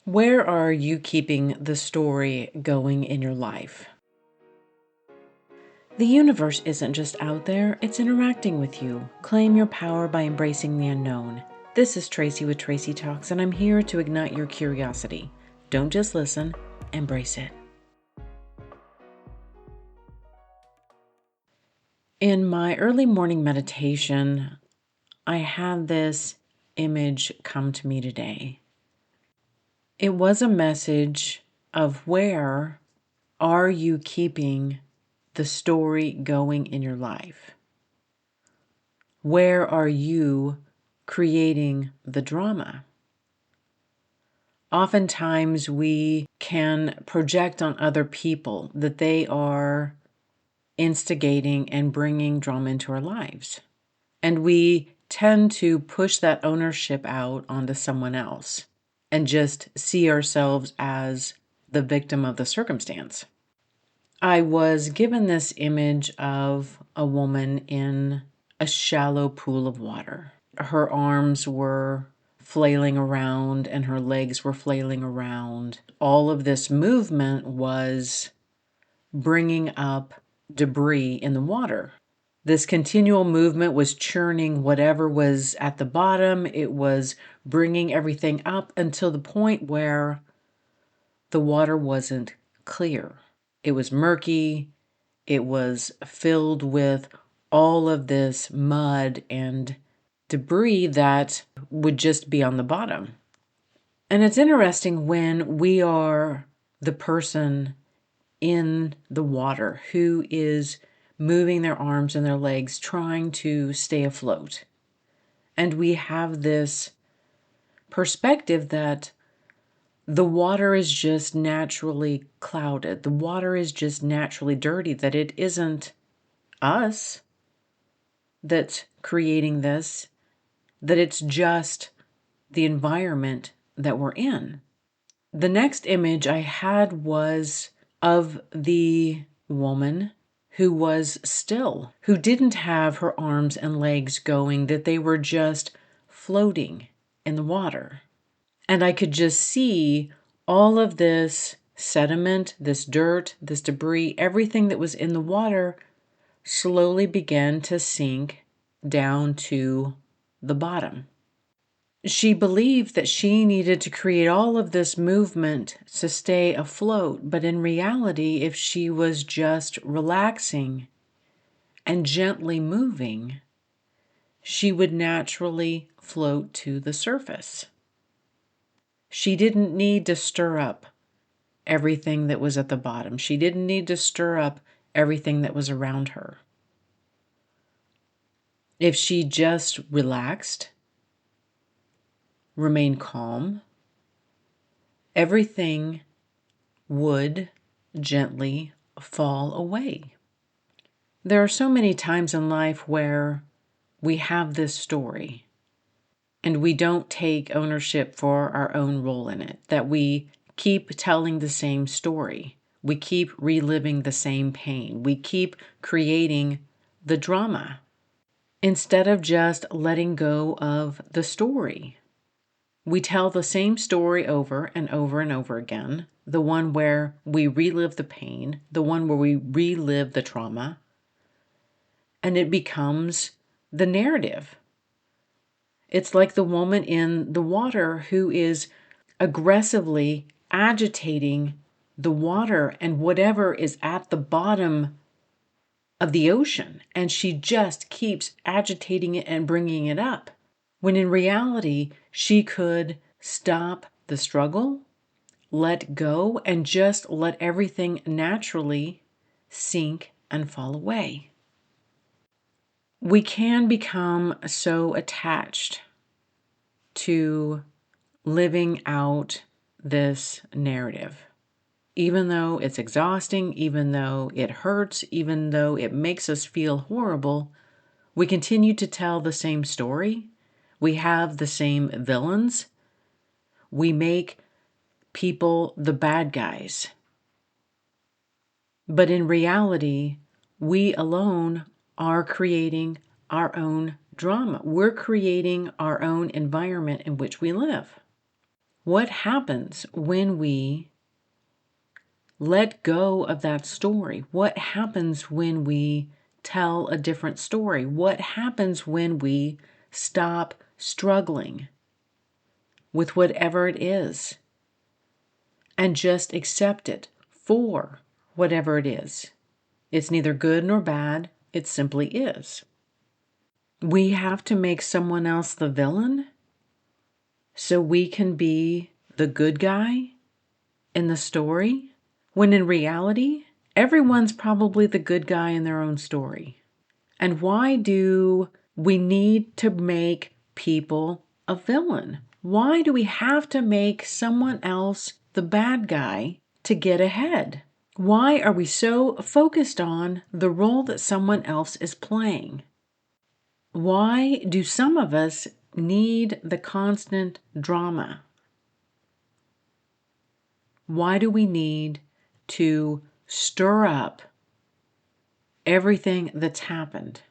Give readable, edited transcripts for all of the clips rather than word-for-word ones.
Where are you keeping the story going in your life? The universe isn't just out there, it's interacting with you. Claim your power by embracing the unknown. This is Tracy with Tracy Talks, and I'm here to ignite your curiosity. Don't just listen, embrace it. In my early morning meditation, I had this image come to me today. It was a message of where are you keeping the story going in your life? Where are you creating the drama? Oftentimes we can project on other people that they are instigating and bringing drama into our lives. And we tend to push that ownership out onto someone else and just see ourselves as the victim of the circumstance. I was given this image of a woman in a shallow pool of water. Her arms were flailing around and her legs were flailing around. All of this movement was bringing up debris in the water. This continual movement was churning whatever was at the bottom. It was bringing everything up until the point where the water wasn't clear. It was murky. It was filled with all of this mud and debris that would just be on the bottom. And it's interesting when we are the person in the water who is moving their arms and their legs, trying to stay afloat. And we have this perspective that the water is just naturally clouded. The water is just naturally dirty, that it isn't us that's creating this, that it's just the environment that we're in. The next image I had was of the woman who was still, who didn't have her arms and legs going, that they were just floating in the water. And I could just see all of this sediment, this dirt, this debris, everything that was in the water slowly began to sink down to the bottom. She believed that she needed to create all of this movement to stay afloat, but in reality, if she was just relaxing and gently moving, she would naturally float to the surface. She didn't need to stir up everything that was at the bottom. She didn't need to stir up everything that was around her. If she just relaxed, remained calm, everything would gently fall away. There are so many times in life where we have this story and we don't take ownership for our own role in it, that we keep telling the same story. We keep reliving the same pain. We keep creating the drama instead of just letting go of the story. We tell the same story over and over and over again, the one where we relive the pain, the one where we relive the trauma, and it becomes the narrative. It's like the woman in the water who is aggressively agitating the water and whatever is at the bottom of the ocean, and she just keeps agitating it and bringing it up, when in reality, she could stop the struggle, let go, and just let everything naturally sink and fall away. We can become so attached to living out this narrative, even though it's exhausting, even though it hurts, even though it makes us feel horrible. We continue to tell the same story. We have the same villains. We make people the bad guys. But in reality, we alone are creating our own drama. We're creating our own environment in which we live. What happens when we let go of that story? What happens when we tell a different story? What happens when we stop struggling with whatever it is and just accept it for whatever it is? It's neither good nor bad, it simply is. We have to make someone else the villain so we can be the good guy in the story, when in reality, everyone's probably the good guy in their own story. And why do we need to make people a villain? Why do we have to make someone else the bad guy to get ahead? Why are we so focused on the role that someone else is playing? Why do some of us need the constant drama? Why do we need to stir up everything that's happened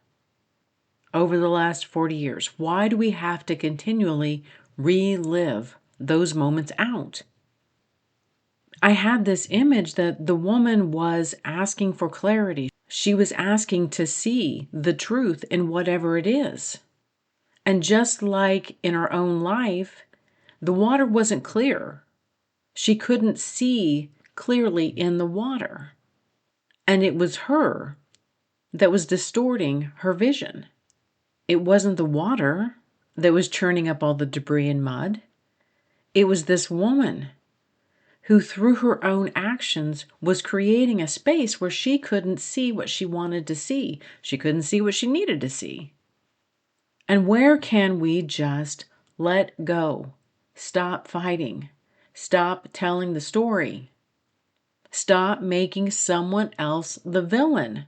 over the last 40 years? Why do we have to continually relive those moments out? I had this image that the woman was asking for clarity. She was asking to see the truth in whatever it is. And just like in her own life, the water wasn't clear. She couldn't see clearly in the water. And it was her that was distorting her vision. It wasn't the water that was churning up all the debris and mud. It was this woman who, through her own actions, was creating a space where she couldn't see what she wanted to see. She couldn't see what she needed to see. And where can we just let go? Stop fighting. Stop telling the story. Stop making someone else the villain.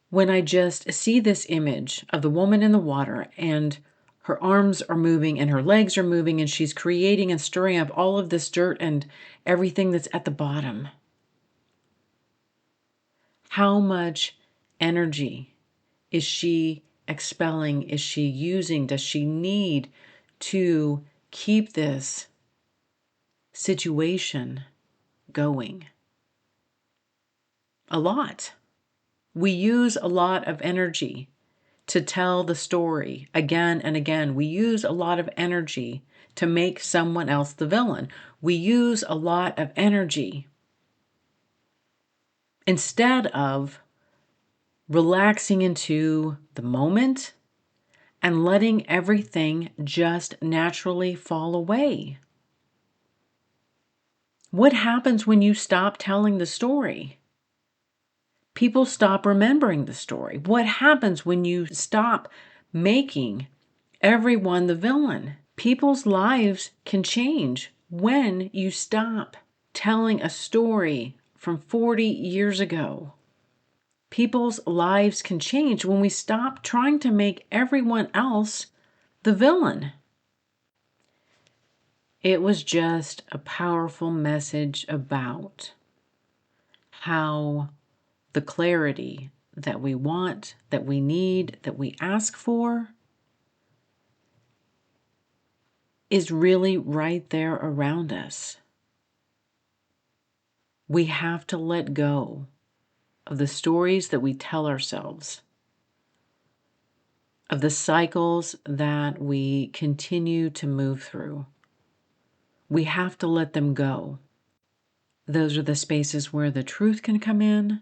When I just see this image of the woman in the water and her arms are moving and her legs are moving and she's creating and stirring up all of this dirt and everything that's at the bottom. How much energy is she expelling? Is she using? Does she need to keep this situation going? A lot. We use a lot of energy to tell the story again and again. We use a lot of energy to make someone else the villain. We use a lot of energy instead of relaxing into the moment and letting everything just naturally fall away. What happens when you stop telling the story? People stop remembering the story. What happens when you stop making everyone the villain? People's lives can change when you stop telling a story from 40 years ago. People's lives can change when we stop trying to make everyone else the villain. It was just a powerful message about how the clarity that we want, that we need, that we ask for is really right there around us. We have to let go of the stories that we tell ourselves, of the cycles that we continue to move through. We have to let them go. Those are the spaces where the truth can come in.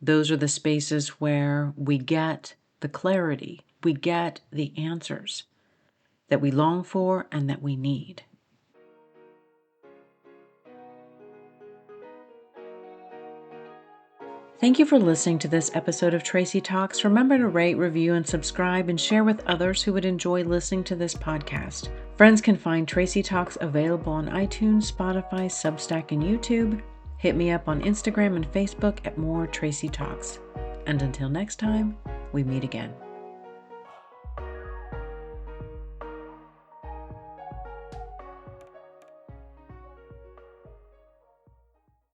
Those are the spaces where we get the clarity, we get the answers that we long for and that we need. Thank you for listening to this episode of Tracy Talks. Remember to rate, review, and subscribe and share with others who would enjoy listening to this podcast. Friends can find Tracy Talks available on iTunes, Spotify, Substack, and YouTube. Hit me up on Instagram and Facebook at More Tracy Talks. And until next time, we meet again.